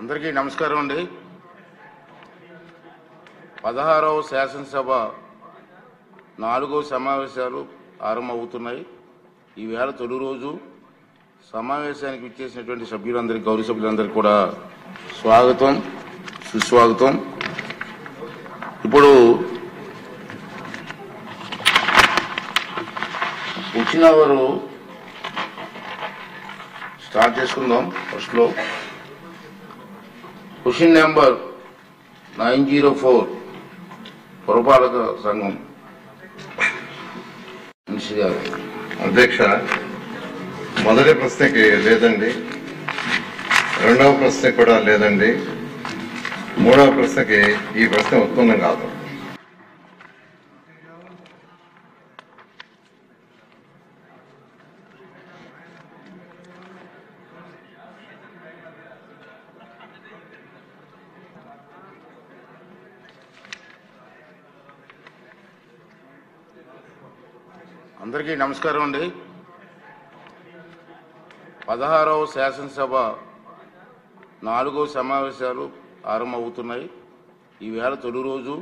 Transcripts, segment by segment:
అందరికీ నమస్కారం అండి. 16వ శాసనసభ 4వ సమావేశాలు ఆరంభమవుతున్నాయి. ఈవేళ తొలి రోజు సమావేశానికి విచ్చేసినటువంటి సభ్యులందరికీ, గౌరవ సభ్యులందరికీ కూడా స్వాగతం, సుస్వాగతం. ఇప్పుడు వచ్చిన వారు స్టార్ట్ చేసుకుందాం. ఫస్ట్లో క్వశ్చన్ నెంబర్ 904 పురపాలక సంఘం అధ్యక్ష, మొదటి ప్రశ్నకి లేదండి, రెండవ ప్రశ్న కూడా లేదండి, మూడవ ప్రశ్నకి ఈ ప్రశ్న ఉత్పన్నం కాదు. అందరికీ నమస్కారం అండి. 16వ శాసనసభ 4వ సమావేశాలు ఆరంభమవుతున్నాయి. ఈవేళ తొలి రోజు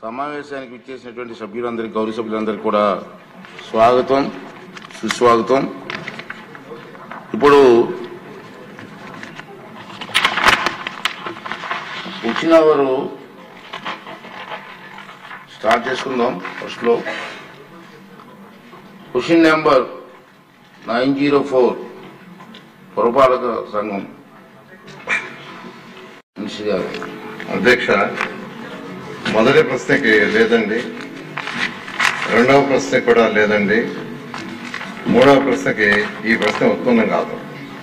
సమావేశానికి విచ్చేసినటువంటి సభ్యులందరికీ, గౌరవ సభ్యులందరికీ కూడా స్వాగతం, సుస్వాగతం. ఇప్పుడు వచ్చిన వారు స్టార్ట్ చేసుకుందాం. ఫస్ట్లో క్వశ్చన్ నెంబర్ 904 పురపాలక సంఘం అధ్యక్ష, మొదటి ప్రశ్నకి లేదండి, రెండవ ప్రశ్న కూడా లేదండి, మూడవ ప్రశ్నకి ఈ ప్రశ్న ఉత్పన్నం కాదు.